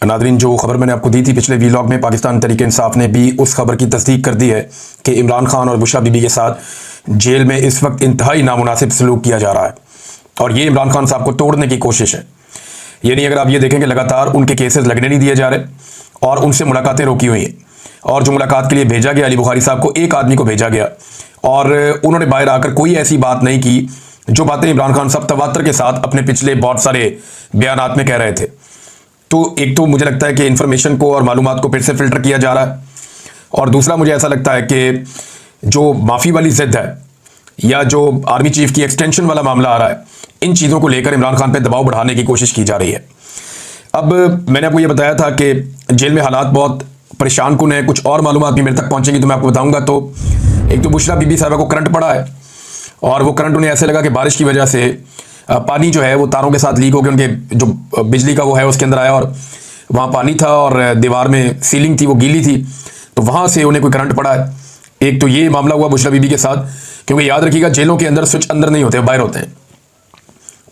Nadreen, जो खबर मैंने आपको दी थी पिछले वीलॉग में, पाकिस्तान तहरीक इंसाफ ने भी उस खबर की तस्दीक कर दी है कि इमरान खान और बुशरा बीबी के साथ जेल में इस वक्त इंतहाई नामुनासिब सलूक किया जा रहा है और ये इमरान खान साहब को तोड़ने की कोशिश है। यानी अगर आप ये देखें कि लगातार उनके केसेस लगने नहीं दिए जा रहे और उनसे मुलाकातें रोकी हुई हैं, और जो मुलाकात के लिए भेजा गया अली बुखारी साहब को, एक आदमी को भेजा गया और उन्होंने बाहर आकर कोई ऐसी बात नहीं की जो बातें इमरान खान साहब तवातर के साथ अपने पिछले बहुत सारे बयानात में कह रहे थे। तो एक तो मुझे लगता है कि इन्फॉर्मेशन को और मालूमात को फिर से फिल्टर किया जा रहा है, और दूसरा मुझे ऐसा लगता है कि जो माफ़ी वाली जिद है या जो आर्मी चीफ की एक्सटेंशन वाला मामला आ रहा है, इन चीज़ों को लेकर इमरान खान पे दबाव बढ़ाने की कोशिश की जा रही है। अब मैंने आपको ये बताया था कि जेल में हालात बहुत परेशान कुन है, कुछ और मालूमात भी मेरे तक पहुंचेंगी तो मैं आपको बताऊंगा। तो एक तो बुशरा बीबी साहबा को करंट पड़ा है और वो करंट उन्हें ऐसे लगा कि बारिश की वजह से पानी जो है वो तारों के साथ लीक हो गया, उनके जो बिजली का वो है उसके अंदर आया और वहाँ पानी था और दीवार में सीलिंग थी वो गीली थी, तो वहाँ से उन्हें कोई करंट पड़ा है। एक तो ये मामला हुआ बुशरा बीबी के साथ, क्योंकि याद रखिएगा जेलों के अंदर स्विच अंदर नहीं होते, बाहर होते हैं।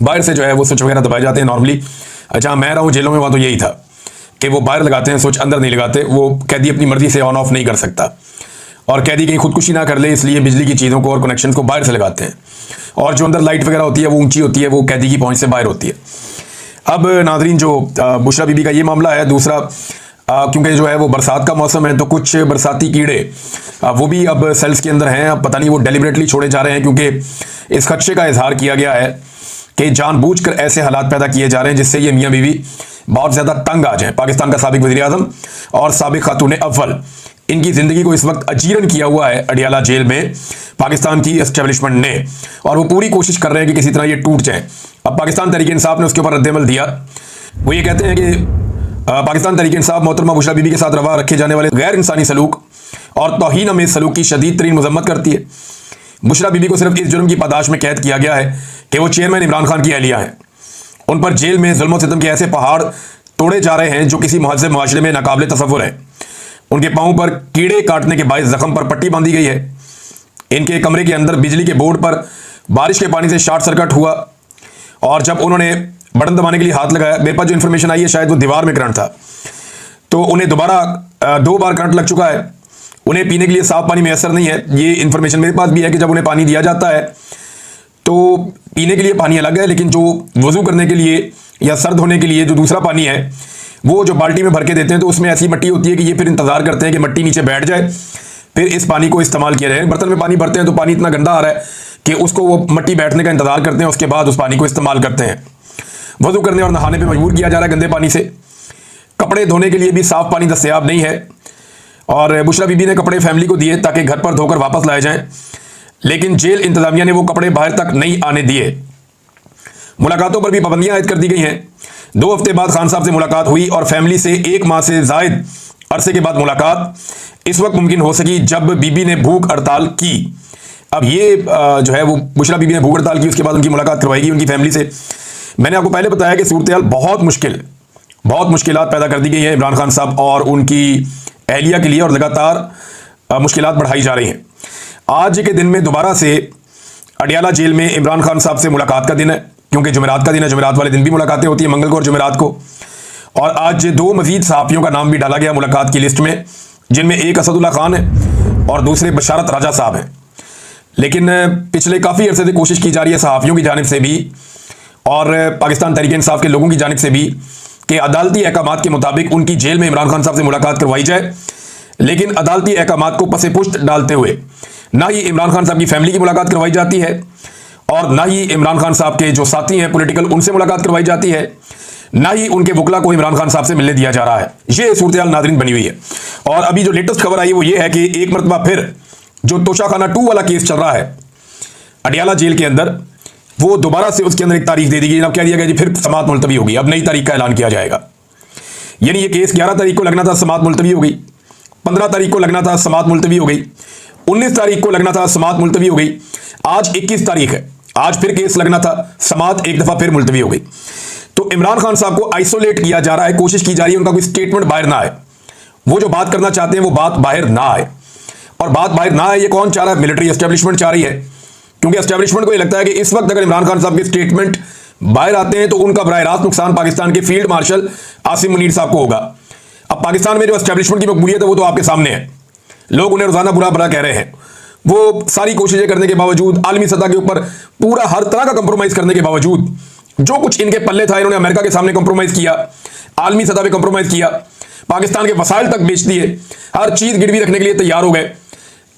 बाहर से जो है वो स्विच वगैरह दबाए जाते हैं नॉर्मली। जहाँ मैं रहा हूँ जेलों में, वहाँ तो यही था कि वो बाहर लगाते हैं, स्विच अंदर नहीं लगाते। वो कैदी अपनी मर्जी से ऑन ऑफ नहीं कर सकता और कैदी कहीं खुदकुशी ना कर ले, इसलिए बिजली की चीज़ों को और कनेक्शन को बाहर से लगाते हैं, और जो अंदर लाइट वगैरह होती है वो ऊंची होती है, वो कैदी की पहुंच से बाहर होती है। अब नाजरीन, जो बुशरा बीबी का ये मामला है, दूसरा क्योंकि जो है वो बरसात का मौसम है तो कुछ बरसाती कीड़े वो भी अब सेल्स के अंदर हैं। अब पता नहीं वो डेलिबरेटली छोड़े जा रहे हैं, क्योंकि इस खदशे का इजहार किया गया है कि जानबूझकर ऐसे हालात पैदा किए जा रहे हैं जिससे ये मियाँ बीवी बहुत ज़्यादा तंग आ जाएं। पाकिस्तान का साबिक वज़ीर आज़म और साबिक खातून अव्वल, इनकी ज़िंदगी को इस वक्त अजीरन किया हुआ है अडियाला जेल में पाकिस्तान की एस्टेब्लिशमेंट ने, और वो पूरी कोशिश कर रहे हैं कि किसी तरह ये टूट जाए। अब पाकिस्तान तहरीक इंसाफ ने उसके ऊपर रद्दअमल दिया। वो ये कहते हैं कि पाकिस्तान तहरीक इंसाफ मोहतरमा बुशरा बीबी के साथ रवा रखे जाने वाले गैर इंसानी सलूक और तौहीन अमेज़ सलूक की शदीद तरीन मजम्मत करती है। बुशरा बीबी को सिर्फ इस जुर्म की पादाश में कैद किया गया है कि वो चेयरमैन इमरान खान की अहलिया हैं। उन पर जेल में जुल्म सितम के ऐसे पहाड़ तोड़े जा रहे हैं जो किसी महज़ब माशरे में नाकाबिले तसव्वुर है। उनके पाँव पर कीड़े काटने के बायस जख्म पर पट्टी बांधी गई है। इनके कमरे के अंदर बिजली के बोर्ड पर बारिश के पानी से शॉर्ट सर्किट हुआ, और जब उन्होंने बटन दबाने के लिए हाथ लगाया, मेरे पास जो इन्फॉर्मेशन आई है शायद वो दीवार में करंट था, तो उन्हें दोबारा 2 बार करंट लग चुका है। उन्हें पीने के लिए साफ पानी मैसर नहीं है। ये इन्फॉर्मेशन मेरे पास भी है कि जब उन्हें पानी दिया जाता है तो पीने के लिए पानी अलग है, लेकिन जो वज़ू करने के लिए या सर धोने के लिए जो दूसरा पानी है वो जो बाल्टी में भर के देते हैं, तो उसमें ऐसी मट्टी होती है कि ये फिर इंतज़ार करते हैं कि मट्टी नीचे बैठ जाए, फिर इस पानी को इस्तेमाल किया जाए। बर्तन में पानी भरते हैं तो पानी इतना गंदा आ रहा है कि उसको वो मट्टी बैठने का इंतज़ार करते हैं, उसके बाद उस पानी को इस्तेमाल करते हैं। वज़ू करने और नहाने पर मजबूर किया जा रहा है गंदे पानी से। कपड़े धोने के लिए भी साफ़ पानी दस्तयाब नहीं है, और बुशरा बीबी ने कपड़े फैमिली को दिए ताकि घर पर धोकर वापस लाए जाएं, लेकिन जेल इंतजामिया ने वो कपड़े बाहर तक नहीं आने दिए। मुलाकातों पर भी पाबंदियां आयद कर दी गई हैं। 2 हफ्ते बाद खान साहब से मुलाकात हुई और फैमिली से 1 माह से जायद अरसे के बाद मुलाकात इस वक्त मुमकिन हो सकी जब बीबी ने भूख हड़ताल की। अब ये जो है वो बुशरा बीबी ने भूख हड़ताल की, उसके बाद उनकी मुलाकात करवाएगी उनकी फैमिली से। मैंने आपको पहले बताया कि सूरत हाल बहुत मुश्किलात पैदा कर दी गई है इमरान खान साहब और उनकी अहलिया के लिए, और लगातार मुश्किलात बढ़ाई जा रही हैं। आज के दिन में दोबारा से अडियाला जेल में इमरान खान साहब से मुलाकात का दिन है, क्योंकि जुमेरात का दिन है। जुमेरात वाले दिन भी मुलाकातें होती हैं, मंगल को और जुमेरात को। और आज 2 मजीद सहाफ़ियों का नाम भी डाला गया मुलाकात की लिस्ट में, जिनमें एक असदुल्ला खान है और दूसरे बशारत राजा साहब हैं। लेकिन पिछले काफ़ी अरसे से कोशिश की जा रही है सहाफ़ियों की जानिब से भी और पाकिस्तान तहरीक इंसाफ के लोगों की जानिब से भी कि अदालती अहकामात के मुताबिक उनकी जेल में इमरान खान साहब से मुलाकात करवाई जाए, लेकिन अदालती अहकामात को पसे पुश्त डालते हुए ना ही इमरान खान साहब की फैमिली की मुलाकात करवाई जाती है और ना ही इमरान खान साहब के जो साथी हैं पॉलिटिकल, उनसे मुलाकात करवाई जाती है, ना ही उनके वकला को इमरान खान साहब से मिलने दिया जा रहा है। ये सूरत हाल नाज़रीन बनी हुई है। और अभी जो लेटेस्ट खबर आई वो ये है कि एक मरतबा फिर जो तोशाखाना 2 वाला केस चल रहा है अडियाला जेल के अंदर, वो दोबारा से उसके अंदर एक तारीख दे दी गई। अब कह दिया गया जी फिर समाअत मुलतवी होगी, अब नई तारीख का ऐलान किया जाएगा। यानी ये केस 11 तारीख को लगना था, समाअत मुलतवी हो गई। 15 तारीख को लगना था, समाअत मुलतवी हो गई। 19 तारीख को लगना था, समाअत मुलतवी हो गई। आज 21 तारीख है, आज फिर केस लगना था, समाअत एक दफा फिर मुलतवी हो गई। तो इमरान खान साहब को आइसोलेट किया जा रहा है, कोशिश की जा रही है उनका कोई स्टेटमेंट बाहर ना आए, वो जो बात करना चाहते हैं वो बात बाहर ना आए। और बात बाहर ना आए ये कौन चाह रहा है? मिलिट्री एस्टेब्लिशमेंट चाह रही है, क्योंकि एस्टेब्लिशमेंट को ये लगता है कि इस वक्त अगर इमरान खान साहब की स्टेटमेंट बाहर आते हैं तो उनका बराह रास्त नुकसान पाकिस्तान के फील्ड मार्शल आसिम मुनीर साहब को होगा। अब पाकिस्तान में जो एस्टेब्लिशमेंट की मकबूलियत है वो तो आपके सामने है, लोग उन्हें रोजाना बुरा भला कह रहे हैं। वो सारी कोशिशें करने के बावजूद, आलमी सतह के ऊपर पूरा हर तरह का कंप्रोमाइज करने के बावजूद, जो कुछ इनके पल्ले था इन्होंने अमेरिका के सामने कंप्रोमाइज किया, आलमी सतह पे कंप्रोमाइज किया, पाकिस्तान के वसाइल तक बेच दिए, हर चीज गिरवी रखने के लिए तैयार हो गए,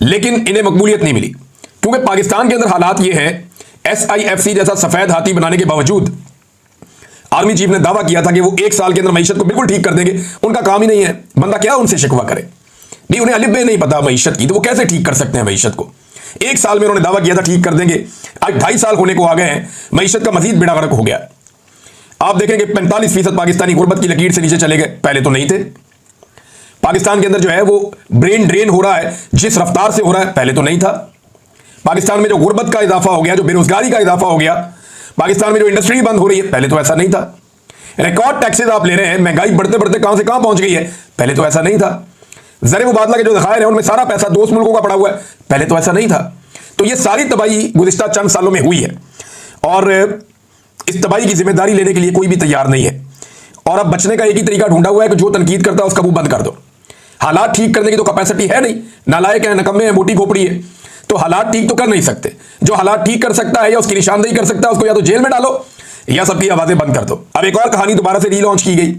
लेकिन इन्हें मकबूलियत नहीं मिली। क्योंकि पाकिस्तान के अंदर हालात ये हैं, SIFC जैसा सफेद हाथी बनाने के बावजूद आर्मी चीफ ने दावा किया था कि वो 1 साल के अंदर मईशत को बिल्कुल ठीक कर देंगे। उनका काम ही नहीं है, बंदा क्या उनसे शिकवा करे, नहीं उन्हें अलिफ बे नहीं पता मईशत की, तो वो कैसे ठीक कर सकते हैं मईशत को। 1 साल में उन्होंने दावा किया था ठीक कर देंगे, आज 2.5 साल होने को आ गए हैं, मईशत का मजीद बेड़ा गर्क हो गया। आप देखेंगे 45% पाकिस्तानी गुर्बत की लकीर से नीचे चले गए, पहले तो नहीं थे। पाकिस्तान के अंदर जो है वो ब्रेन ड्रेन हो रहा है, जिस रफ्तार से हो रहा है पहले तो नहीं था। पाकिस्तान में जो गुर्बत का इजाफा हो गया, जो बेरोजगारी का इजाफा हो गया, पाकिस्तान में जो इंडस्ट्री बंद हो रही है, पहले तो ऐसा नहीं था। रिकॉर्ड टैक्सेस आप ले रहे हैं, महंगाई बढ़ते बढ़ते कहां से कहां पहुंच गई है, पहले तो ऐसा नहीं था। ज़र मुबादला के जो ज़खायर हैं उनमें सारा पैसा दोस्त मुल्कों का पड़ा हुआ है, पहले तो ऐसा नहीं था। तो ये सारी तबाही गुज़िश्ता चंद सालों में हुई है और इस तबाही की जिम्मेदारी लेने के लिए कोई भी तैयार नहीं है। और अब बचने का एक ही तरीका ढूंढा हुआ है कि जो तनकीद करता है उसका मुंह बंद कर दो। हालात ठीक करने की तो कैपेसिटी है नहीं, नालायक है, नकम्मे है, मोटी खोपड़ी है, तो हालात ठीक तो कर नहीं सकते। जो हालात ठीक कर सकता है या उसकी निशानदेही कर सकता है उसको या तो जेल में डालो या सबकी आवाजें बंद कर दो। अब एक और कहानी दोबारा से रीलॉन्च की गई।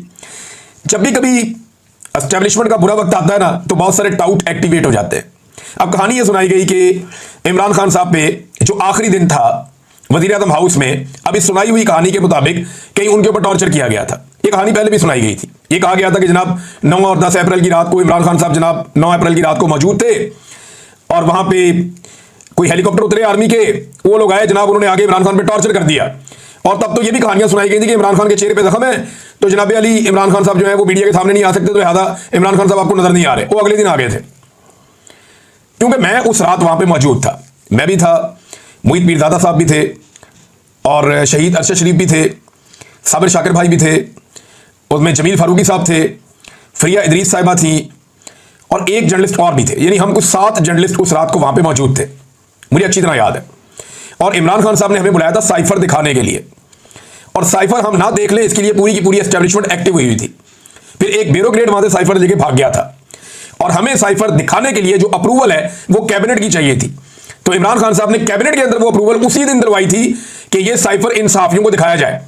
जब भी कभी एस्टेब्लिशमेंट का बुरा वक्त आता है ना तो बहुत सारे टाउट एक्टिवेट हो जाते हैं। अब कहानी ये सुनाई गई कि इमरान खान साहब पे जो आखिरी दिन था वजीर आजम हाउस में, अब इस सुनाई हुई कहानी के मुताबिक कहीं उनके ऊपर टॉर्चर किया गया था। ये कहानी पहले भी सुनाई गई थी। ये कहा गया था कि जनाब 9 और 10 अप्रैल की रात को इमरान खान साहब जनाब 9 अप्रैल की रात को मौजूद थे और वहां पे कोई हेलीकॉप्टर उतरे आर्मी के, वो लोग आए जनाब, उन्होंने आगे इमरान खान पे टॉर्चर कर दिया। और तब तो ये भी कहानियां सुनाई गई थी कि इमरान खान के चेहरे पे जख्म है, तो जनाब अली इमरान खान साहब जो है वो मीडिया के सामने नहीं आ सकते, तो लिहाजा इमरान खान साहब आपको नजर नहीं आ रहे। वो अगले दिन आ गए थे, क्योंकि मैं उस रात वहां पे मौजूद था। मैं भी था, मोहित पीरजादा साहब भी थे और शहीद अरशद शरीफ भी थे, साबिर शाकिर भाई भी थे, उसमें जमील फारूकी साहब थे, फरिया इदरीस साहिबा थी और एक जर्नलिस्ट और भी थे। यानी हम कुछ 7 जर्नलिस्ट उस रात को वहां पे मौजूद थे, मुझे अच्छी तरह याद है। और इमरान खान साहब ने हमें बुलाया था साइफर दिखाने के लिए, और साइफर हम ना देख ले इसके लिए पूरी की पूरी एस्टेब्लिशमेंट एक्टिव हुई थी। फिर एक ब्यूरोक्रेट वहां से साइफर लेके भाग गया था और हमें साइफर दिखाने के लिए जो अप्रूवल है वो कैबिनेट की चाहिए थी। तो इमरान खान साहब ने कैबिनेट के अंदर वो अप्रूवल उसी दिन दिलवाई थी कि ये साइफर इन सहाफियों को दिखाया जाए।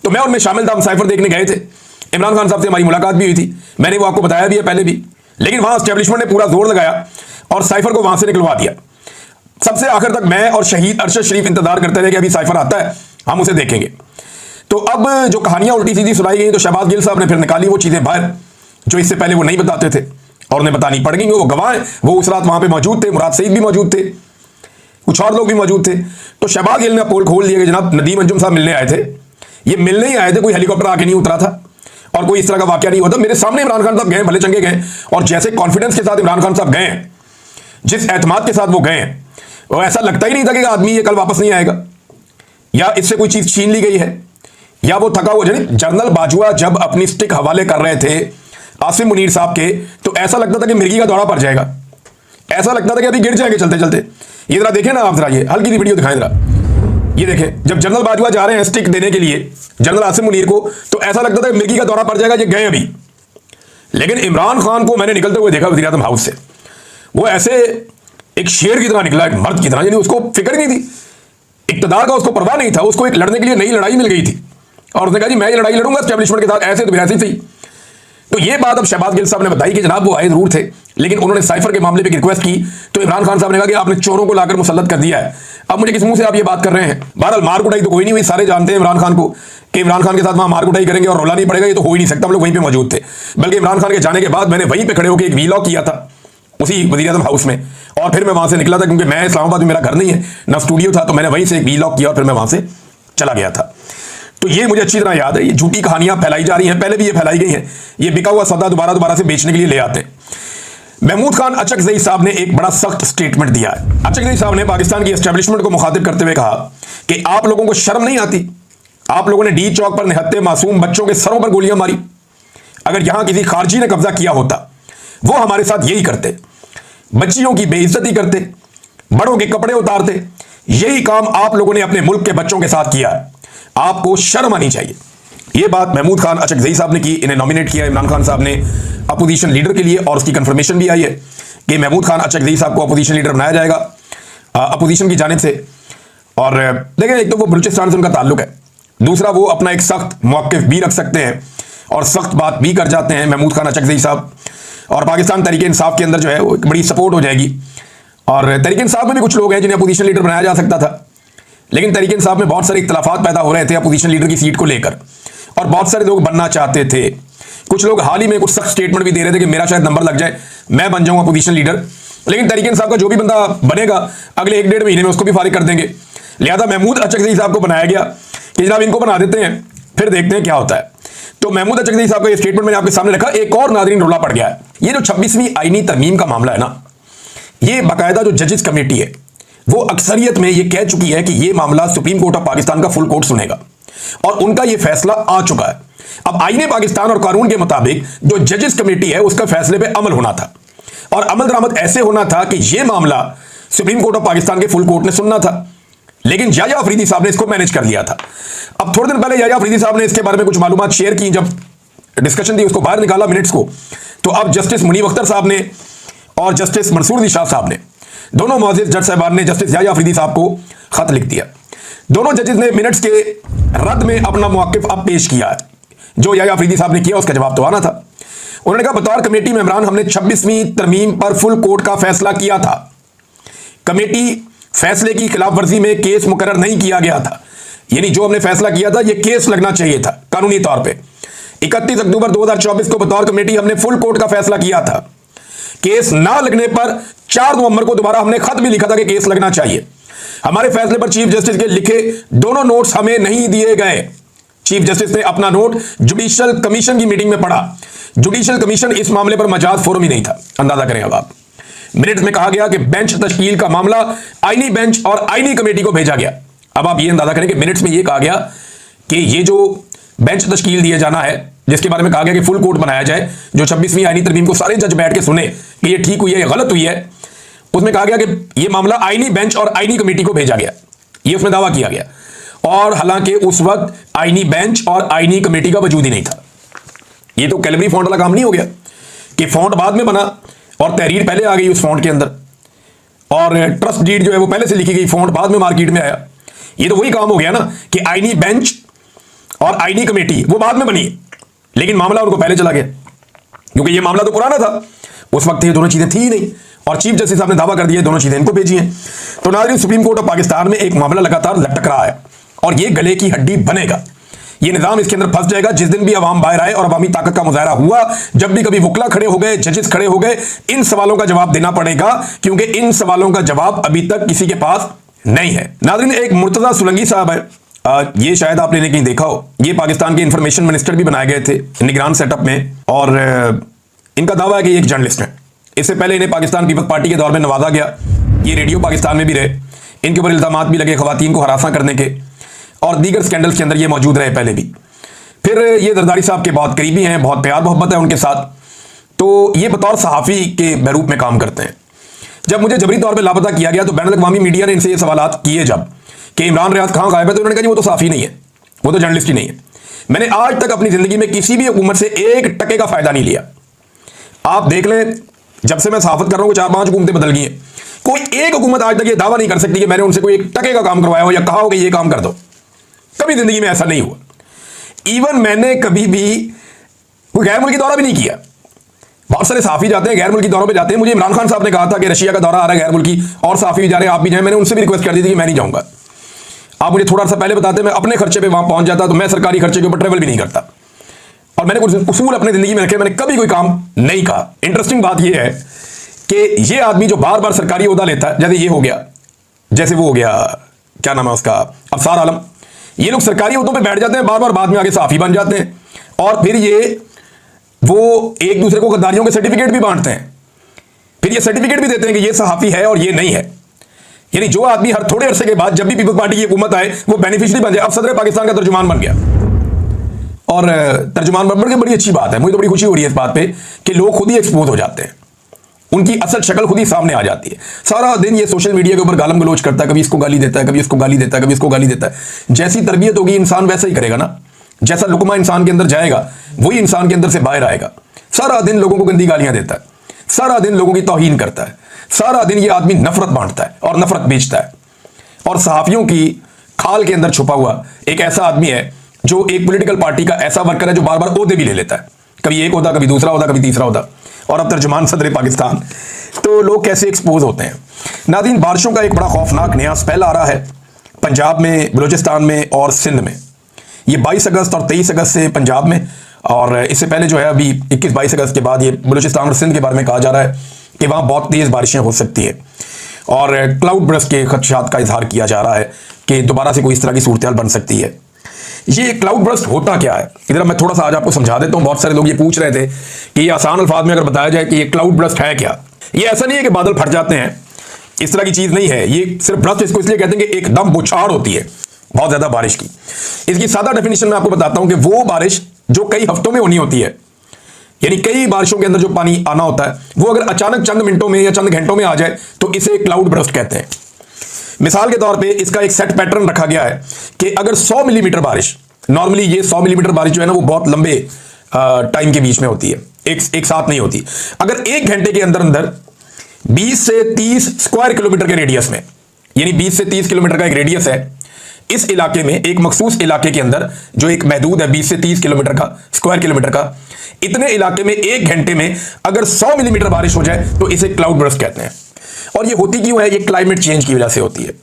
तो मैं उनमें शामिल था, हम साइफर देखने गए थे। इमरान खान साहब से हमारी मुलाकात भी हुई थी, मैंने वो आपको बताया भी है पहले भी। लेकिन वहां एस्टेब्लिशमेंट ने पूरा जोर लगाया और साइफर को वहां से निकलवा दिया। सबसे आखिर तक मैं और शहीद अरशद शरीफ इंतजार करते रहे कि अभी साइफर आता है, हम उसे देखेंगे। तो अब जो कहानियां उल्टी सीधी सुनाई गई, तो शहबाज गिल साहब ने फिर निकाली वो चीजें बाहर जो इससे पहले वो नहीं बताते थे और उन्हें बतानी पड़ गई। वो गवाह हैं, वो उस रात वहां पे मौजूद थे, मुराद सईद भी मौजूद थे, कुछ और लोग भी मौजूद थे। तो शहबाज गिल ने पोल खोल दिया कि जनाब नदीम अंजुम साहब मिलने आए थे। ये मिलने ही आए थे, कोई हेलीकॉप्टर आके नहीं उतरा था और कोई इस तरह का वाकया नहीं होता। मेरे सामने इमरान खान साहब गए, भले चंगे गए, और जैसे कॉन्फिडेंस के साथ इमरान खान साहब गए, जिस एतमाद के साथ वो गए, वो ऐसा लगता ही नहीं था कि आदमी ये कल वापस नहीं आएगा या इससे कोई चीज छीन ली गई है या वो थका हुआ। जनरल बाजवा जब अपनी स्टिक हवाले कर रहे थे आसिम मुनीर साहब के, तो ऐसा लगता था कि मिर्गी का दौरा पड़ जाएगा, ऐसा लगता था कि अभी गिर जाएंगे चलते चलते। ये जरा देखें ना आप, जरा ये हल्की सी वीडियो दिखाएं जरा, ये देखें। जब जनरल बाजवा जा रहे हैं स्टिक देने के लिए जनरल आसिम मुनीर को, तो ऐसा लगता था कि मिर्गी का दौरा पड़ जाएगा, ये गए अभी। लेकिन इमरान खान को मैंने निकलते हुए देखा वज़ीर आज़म हाउस से, वो ऐसे एक शेर की तरह निकला, एक मर्द की तरह, यानी उसको फिक्र नहीं थी इक़्तिदार का, उसको परवाह नहीं था, उसको एक लड़ने के लिए नई लड़ाई मिल गई थी और उसने कहा जी मैं ये लड़ाई लड़ूंगा एस्टेब्लिशमेंट के साथ, ऐसे तो ऐसे थी। तो ये बात अब शहबाज गिल साहब ने बताई कि जनाब वो आए जरूर थे, लेकिन उन्होंने साइफर के मामले पे रिक्वेस्ट की तो इमरान खान साहब ने कहा कि आपने चोरों को लाकर मुसल्लत कर दिया है। अब मुझे किस मुंह से आप ये बात कर रहे हैं? बहरहाल मार कुटाई तो कोई नहीं हुई, सारे जानते हैं इमरान खान को कि इमरान खान के साथ वहां मार कुटाई करेंगे और रोला नहीं पड़ेगा, ये तो हो ही नहीं सकता। हम लोग वहीं पे मौजूद थे, बल्कि इमरान खान के जाने के बाद मैंने वहीं पे खड़े होकर एक वीलॉग किया था उसी वज़ीर आज़म हाउस में, और फिर मैं वहां से निकला था क्योंकि मैं इस्लामाबाद में मेरा घर नहीं है ना स्टूडियो था, तो मैंने वहीं से एक वीलॉग किया और फिर मैं वहां से चला गया था। तो ये मुझे अच्छी तरह याद है। ये झूठी कहानियां फैलाई जा रही हैं, पहले भी ये फैलाई गई हैं, ये बिका हुआ सौदा दोबारा से बेचने के लिए ले आते हैं। महमूद खान अचकज़ई साहब ने एक बड़ा सख्त स्टेटमेंट दिया है। अचकज़ई साहब ने पाकिस्तान की एस्टेब्लिशमेंट को मुखातिब करते हुए कहा कि आप लोगों को शर्म नहीं आती, आप लोगों ने डी चौक पर निहत्ते मासूम बच्चों के सरों पर गोलियां मारी। अगर यहां किसी खारजी ने कब्जा किया होता वो हमारे साथ यही करते, बच्चियों की बेइज्जती करते, बड़ों के कपड़े उतारते। यही काम आप लोगों ने अपने मुल्क के बच्चों के साथ किया। आपको शर्म आनी चाहिए। ये बात महमूद खान अचकजई साहब ने की, इन्हें नॉमिनेट किया इमरान खान साहब ने अपोजिशन लीडर के लिए, और उसकी कंफर्मेशन भी आई है कि महमूद खान अचकजई साहब को अपोजिशन लीडर बनाया जाएगा अपोजिशन की जानिब से। और देखें, एक तो वो बलूचिस्तान से उनका ताल्लुक है, दूसरा वो अपना एक सख्त मौक़िफ़ भी रख सकते हैं और सख्त बात भी कर जाते हैं महमूद खान अचकजई साहब। और पाकिस्तान तहरीक इंसाफ के अंदर जो है वो एक बड़ी सपोर्ट हो जाएगी। और तहरीक इंसाफ में भी कुछ लोग हैं जिन्हें अपोजिशन लीडर बनाया जा सकता था, लेकिन तहरीक इंसाफ में बहुत सारे इख्तलाफात पैदा हो रहे थे अपोजिशन लीडर की सीट को लेकर, और बहुत सारे लोग बनना चाहते थे। कुछ लोग हाल ही में कुछ सख्त स्टेटमेंट भी दे रहे थे कि मेरा शायद नंबर लग जाए, मैं बन जाऊंगा अपोजिशन लीडर। लेकिन तहरीक इंसाफ का जो भी बंदा बनेगा अगले 1-1.5 महीने में उसको भी फारिग कर देंगे। लिहाजा महमूद अचकजई साहब को बनाया गया कि जनाब इनको बना देते हैं, फिर देखते हैं क्या होता है। तो महमूद अचकजई साहब का ये स्टेटमेंट मैंने आपके सामने रखा। एक और नाज़रीन रोला पड़ गया है, ये जो 26वीं आईनी तरमीम का मामला है ना, ये बाकायदा जो जजेस कमेटी है वो अक्सरियत में ये कह चुकी है कि ये मामला सुप्रीम कोर्ट ऑफ पाकिस्तान का फुल कोर्ट सुनेगा, और उनका ये फैसला आ चुका है। अब आईने पाकिस्तान और कानून के मुताबिक जो जजेस कमेटी है उसका फैसले पे अमल होना था, और अमल दरामद ऐसे होना था कि ये मामला सुप्रीम कोर्ट ऑफ पाकिस्तान के फुल कोर्ट ने सुनना था, लेकिन याह्या अफरीदी साहब ने इसको मैनेज कर लिया था। अब थोड़े दिन पहले याह्या अफरीदी साहब ने इसके बारे में कुछ मालूमात शेयर की, जब डिस्कशन थी उसको बाहर निकाला मिनट्स को, तो अब जस्टिस मुनीब अख्तर साहब ने और जस्टिस मंसूर अली शाह साहब ने, दोनों मुअज़्ज़िज़ जज साहबान ने जस्टिस याह्या अफरीदी साहब को खत लिख दिया। दोनों जजेस ने मिनट्स के रद्द में अपना मौक़िफ़ अब पेश किया है। जो याह्या अफरीदी साहब ने किया उसका जवाब तो आना था। उन्होंने कहा, बतौर कमेटी मेंबरान हमने 26वीं तरमीम पर फुल कोर्ट का फैसला किया था। कमेटी फैसले की खिलाफ वर्जी में केस मुकर्रर नहीं किया गया था, यानी जो हमने फैसला किया था ये केस लगना चाहिए था कानूनी तौर पे। 31 अक्टूबर 2024 को बतौर कमेटी हमने फुल कोर्ट का फैसला किया था। केस ना लगने पर 4 नवंबर को दोबारा हमने खत भी लिखा था कि केस लगना चाहिए। हमारे फैसले पर चीफ जस्टिस के लिखे दोनों नोट्स हमें नहीं दिए गए। चीफ जस्टिस ने अपना नोट जुडिशियल कमीशन की मीटिंग में पढ़ा। जुडिशियल कमीशन इस मामले पर मजाज फोरम ही नहीं था। अंदाजा करें अब आप। मिनट्स में कहा गया कि बेंच तश्कील का मामला आईनी बेंच और आईनी कमेटी को भेजा गया। अब आप ये अंदाजा करें कि मिनट्स में ये कहा गया कि ये जो बेंच तश्कील दिया जाना है, जिसके बारे में कहा गया कि फुल कोर्ट बनाया जाए, जो 26वीं आईनी तरमीम को सारे जज बैठ के सुने कि ये ठीक हुई है या गलत हुई है, उसमें कहा गया कि ये मामला आईनी बेंच और आईनी कमेटी को भेजा गया। ये उसमें दावा किया गया, और हालांकि उस वक्त आईनी बेंच और आईनी कमेटी का वजूद ही नहीं था। ये तो कैलिबरी फॉन्ट वाला काम नहीं हो गया कि फॉन्ट बाद में बना और तहरीर पहले आ गई उस फॉन्ट के अंदर, और ट्रस्ट डीड जो है वो पहले से लिखी गई, फॉन्ट बाद में मार्केट में आया। ये तो वही काम हो गया ना कि आईनी बेंच और आईनी कमेटी वो बाद में बनी, लेकिन मामला उनको पहले चला गया, क्योंकि ये मामला तो पुराना था। उस वक्त ये दोनों चीजें थी ही नहीं, और चीफ जस्टिस साहब ने दावा कर दिया दोनों चीजें इनको भेजी हैं। तो नाज़रीन, सुप्रीम कोर्ट ऑफ पाकिस्तान में एक मामला लगातार लटक रहा है, और ये गले की हड्डी बनेगा। ये निजाम इसके अंदर फंस जाएगा जिस दिन भी अवाम बाहर आए और अवामी ताकत का मुजाहरा हुआ। जब भी कभी वकला खड़े हो गए, जजेस खड़े हो गए, इन सवालों का जवाब देना पड़ेगा, क्योंकि इन सवालों का जवाब अभी तक किसी के पास नहीं है। नाज़रीन, एक मुर्तज़ा सुलंगी साहब है, ये शायद आपने कहीं देखा हो। ये पाकिस्तान के इंफॉर्मेशन मिनिस्टर भी बनाए गए थे निगरान सेटअप में, और इनका दावा है कि ये एक जर्नलिस्ट है। इससे पहले इन्हें पाकिस्तान पीपल्स पार्टी के दौर में नवाजा गया। ये रेडियो पाकिस्तान में भी रहे, इनके ऊपर इल्जामात भी लगे खवातीन को हरासा करने के, और दीगर स्कैंडल्स के अंदर ये मौजूद रहे पहले भी। फिर ये जरदारी साहब के बहुत करीबी हैं, बहुत प्यार मोहब्बत है उनके साथ। तो ये बतौर सहाफ़ी के बहरूप में काम करते हैं। जब मुझे जबरी तौर पर लापता किया गया तो बैनुल अक़वामी मीडिया ने इनसे ये सवालात किए जब कि इमरान रियाज कहाँ गायब है, तो उन्होंने कहा जी वो तो सहाफ़ी नहीं है, वो तो जर्नलिस्ट ही नहीं है। मैंने आज तक अपनी ज़िंदगी में किसी भी हुकूमत से 1 टके का फ़ायदा नहीं लिया। आप देख लें, जब से मैं सहाफ़त कर रहा हूँ 4-5 हुकूमतें बदल गई हैं, कोई एक हुकूमत आज तक ये दावा नहीं कर सकती कि मैंने उनसे कोई 1 टके का काम करवाया हो या कहा हो कि ये काम कर दो। कभी ज़िंदगी में ऐसा नहीं हुआ। इवन मैंने कभी भी कोई गैर मुल्की दौरा भी नहीं किया। बहुत सारे सहाफ़ी जाते हैं गैर मुल्की दौरों पे जाते हैं। मुझे इमरान खान साहब ने कहा था कि रशिया का दौरा आ रहा है गैर मुल्की, और सहाफ़ी भी जा रहे हैं, आप भी जाएं। मैंने उनसे भी रिक्वेस्ट कर दी थी कि मैं नहीं जाऊँगा। आप मुझे थोड़ा सा पहले बताते, मैं अपने खर्चे पे वहाँ पहुँच जाता, तो मैं सरकारी खर्चे के ऊपर ट्रैवल भी नहीं करता। और मैंने कुछ उसूल अपने ज़िंदगी में रखे, मैंने कभी कोई काम नहीं कहा। इंटरेस्टिंग बात यह है कि ये आदमी जो बार बार सरकारी ओहदा लेता है, जैसे ये हो गया, जैसे वो हो गया, क्या नाम है उसका, अफसार आलम, ये लोग सरकारी ओहदों पे बैठ जाते हैं बार बार, बाद में आगे सहाफ़ी बन जाते हैं, और फिर ये वो एक दूसरे को गद्दारियों के सर्टिफिकेट भी बांटते हैं। फिर ये सर्टिफिकेट भी देते हैं कि ये सहाफ़ी है और ये नहीं है। यानी जो आदमी हर थोड़े अरसे के बाद जब भी पीपल्स पार्टी की हुकूमत आए वो बेनिफिशियरी बन जाए। अब सदर पाकिस्तान का तर्जुमान बन गया, और तर्जुमान बन के बड़ी अच्छी बात है। मुझे तो बड़ी खुशी हो रही है इस बात पे कि लोग खुद ही एक्सपोज हो जाते हैं। उनकी असल शक्ल खुद ही सामने आ जाती है। सारा दिन ये सोशल मीडिया के ऊपर गालम गलोच करता है, कभी इसको गाली देता है, कभी इसको गाली देता है, कभी इसको गाली देता है। जैसी तरबियत होगी इंसान वैसा ही करेगा ना। जैसा लुकमा इंसान के अंदर जाएगा वही इंसान के अंदर से बाहर आएगा। सारा दिन लोगों को गंदी गालियां देता है, सारा दिन लोगों की तौहीन करता है, सारा दिन ये आदमी नफरत बांटता है और नफरत बेचता है। और सहाफियों की खाल के अंदर छुपा हुआ एक ऐसा आदमी है जो एक पॉलिटिकल पार्टी का ऐसा वर्कर है जो बार बार ओहदे भी ले लेता है, कभी एक ओहदा, कभी दूसरा ओहदा, कभी तीसरा ओहदा, और अब तर्जुमान सदर पाकिस्तान। तो लोग कैसे एक्सपोज होते हैं। नाज़रीन, बारिशों का एक बड़ा खौफनाक नया स्पेल आ रहा है पंजाब में, बलूचिस्तान में और सिंध में। ये 22 अगस्त और 23 अगस्त से पंजाब में, और इससे पहले जो है अभी 21-22 अगस्त के बाद ये बलूचिस्तान और सिंध के बारे में कहा जा रहा है कि वहाँ बहुत तेज़ बारिशें हो सकती है। और क्लाउड बर्स्ट के खदशात का इजहार किया जा रहा है कि दोबारा से कोई इस तरह की सूरत हाल बन सकती है। ये क्लाउड बर्स्ट होता क्या है, इधर मैं थोड़ा सा आज आपको समझा देता हूँ। बहुत सारे लोग ये पूछ रहे थे कि ये आसान अल्फाज में अगर बताया जाए कि ये क्लाउड बर्स्ट है क्या। ये ऐसा नहीं है कि बादल फट जाते हैं, इस तरह की चीज़ नहीं है। ये सिर्फ बर्स्ट इसको इसलिए कहते हैं कि एकदम बौछार होती है बहुत ज़्यादा बारिश की। इसकी सादा डेफिनेशन मैं आपको बताता हूँ कि वो बारिश जो कई हफ्तों में होनी होती है, यानी कई बारिशों के अंदर जो पानी आना होता है, वो अगर अचानक चंद मिनटों में या चंद घंटों में आ जाए तो इसे क्लाउड बर्स्ट कहते हैं। मिसाल के तौर पे इसका एक सेट पैटर्न रखा गया है कि अगर 100 मिलीमीटर बारिश, नॉर्मली ये 100 मिलीमीटर बारिश जो है ना वो बहुत लंबे टाइम के बीच में होती है, एक साथ नहीं होती। अगर एक घंटे के अंदर अंदर 20 से 30 स्क्वायर किलोमीटर के रेडियस में, यानी 20 से 30 किलोमीटर का एक रेडियस है, इस इलाके में, एक मखसूस इलाके के अंदर जो एक महदूद है 20 से 30 किलोमीटर का, स्क्वायर किलोमीटर का, इतने इलाके में एक घंटे में अगर 100 मिलीमीटर बारिश हो जाए तो इसे क्लाउड बर्स्ट कहते हैं। और ये होती क्यों है? ये क्लाइमेट चेंज की वजह से होती है।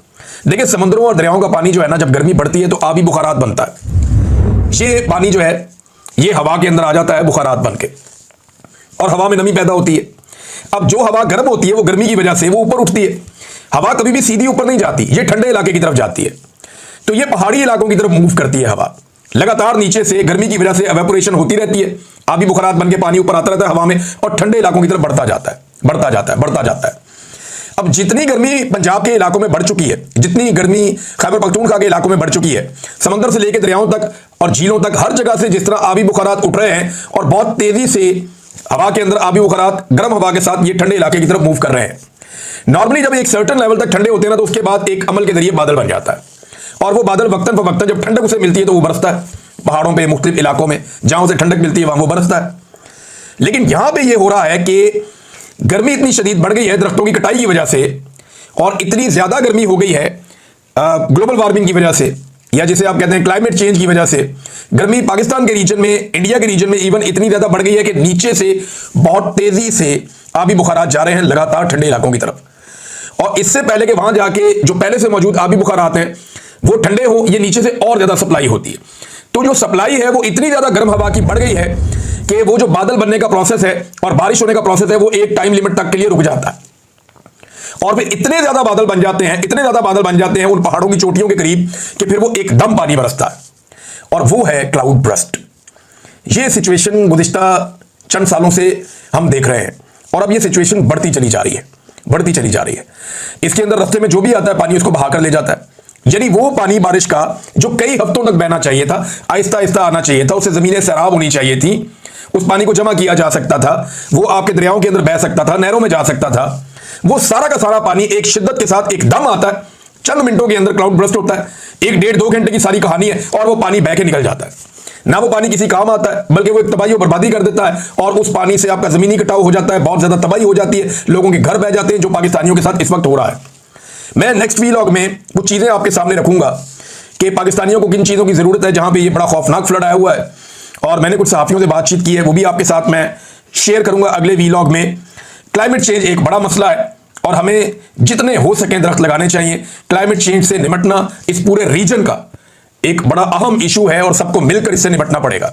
देखिए, समुद्रों और दरियाओं का पानी जो है ना, जब गर्मी बढ़ती है तो आबी बुखारात बनता है। ये पानी जो है ये हवा के अंदर आ जाता है बुखारात बन के, और हवा में नमी पैदा होती है। अब जो हवा गर्म होती है वो गर्मी की वजह से वो ऊपर उठती है। हवा कभी भी सीधी ऊपर नहीं जाती, ये ठंडे इलाके की तरफ जाती है। तो ये पहाड़ी इलाकों की तरफ मूव करती है हवा, लगातार नीचे से गर्मी की वजह से एवेपोरेशन होती रहती है, आबी बुखारात बन के पानी ऊपर आता रहता है हवा में, और ठंडे इलाकों की तरफ बढ़ता जाता है, बढ़ता जाता है, बढ़ता जाता है। अब जितनी गर्मी पंजाब के इलाकों में बढ़ चुकी है, जितनी गर्मी खैबर पख्तूनख्वा के इलाकों में बढ़ चुकी है, समंदर से लेकर दरियाओं तक और झीलों तक हर जगह से जिस तरह आबी बुखारात उठ रहे हैं और बहुत तेजी से हवा के अंदर आबी बुखारात गर्म हवा के साथ ये ठंडे इलाके की तरफ मूव कर रहे हैं। नॉर्मली जब एक सर्टेन लेवल तक ठंडे होते हैं ना, तो उसके बाद एक अमल के जरिए बादल बन जाता है, और वो बादल वक्तन फवक्तन जब ठंडक उसे मिलती है तो वो बरसता है। पहाड़ों पे, मुख्तलिफ इलाकों में जहां उसे ठंडक मिलती है वहां वो बरसता है। लेकिन यहां पे ये हो रहा है कि गर्मी इतनी शदीद बढ़ गई है दरख्तों की कटाई की वजह से, और इतनी ज्यादा गर्मी हो गई है ग्लोबल वार्मिंग की वजह से, या जिसे आप कहते हैं क्लाइमेट चेंज की वजह से। गर्मी पाकिस्तान के रीजन में, इंडिया के रीजन में इवन इतनी ज्यादा बढ़ गई है कि नीचे से बहुत तेजी से आबी बुखारात जा रहे हैं लगातार ठंडे इलाकों की तरफ। और इससे पहले कि वहां जाके जो पहले से मौजूद आबी बुखारात हैं वो ठंडे हो, ये नीचे से और ज्यादा सप्लाई होती है। तो जो सप्लाई है वो इतनी ज्यादा गर्म हवा की बढ़ गई है कि वो जो बादल बनने का प्रोसेस है और बारिश होने का प्रोसेस है वो एक टाइम लिमिट तक के लिए रुक जाता है, और फिर इतने ज्यादा बादल बन जाते हैं, इतने ज्यादा बादल बन जाते हैं उन पहाड़ों की चोटियों के करीब कि फिर वो एकदम पानी बरसता है, और वो है क्लाउड बर्स्ट। ये सिचुएशन गुज़िश्ता चंद सालों से हम देख रहे हैं, और अब ये सिचुएशन बढ़ती चली जा रही है, बढ़ती चली जा रही है। इसके अंदर रास्ते में जो भी आता है पानी उसको बहाकर ले जाता है, यानी वो पानी बारिश का जो कई हफ्तों तक बहना चाहिए था, आहिस्ता आहिस्ता आना चाहिए था, उससे जमीनें सैराब होनी चाहिए थी, उस पानी को जमा किया जा सकता था, वो आपके दरियाओं के अंदर बह सकता था, नहरों में जा सकता था, वो सारा का सारा पानी एक शिद्दत के साथ एकदम आता है, चंद मिनटों के अंदर क्लाउड बर्स्ट होता है। 1-1.5-2 घंटे की सारी कहानी है, और वो पानी बह के निकल जाता है। ना वो पानी किसी काम आता है, बल्कि वो एक तबाही और बर्बादी कर देता है, और उस पानी से आपका जमीनी कटाव हो जाता है, बहुत ज्यादा तबाही हो जाती है, लोगों के घर बह जाते हैं, जो पाकिस्तानियों के साथ इस वक्त हो रहा है। मैं नेक्स्ट वीलॉग में कुछ चीजें आपके सामने रखूंगा कि पाकिस्तानियों को किन चीजों की जरूरत है जहां पे ये बड़ा खौफनाक फ्लड आया हुआ है, और मैंने कुछ सहाफियों से बातचीत की है, वो भी आपके साथ मैं शेयर करूंगा अगले वीलॉग में। क्लाइमेट चेंज एक बड़ा मसला है, और हमें जितने हो सकें दरख्त लगाने चाहिए। क्लाइमेट चेंज से निपटना इस पूरे रीजन का एक बड़ा अहम इशू है, और सबको मिलकर इससे निपटना पड़ेगा।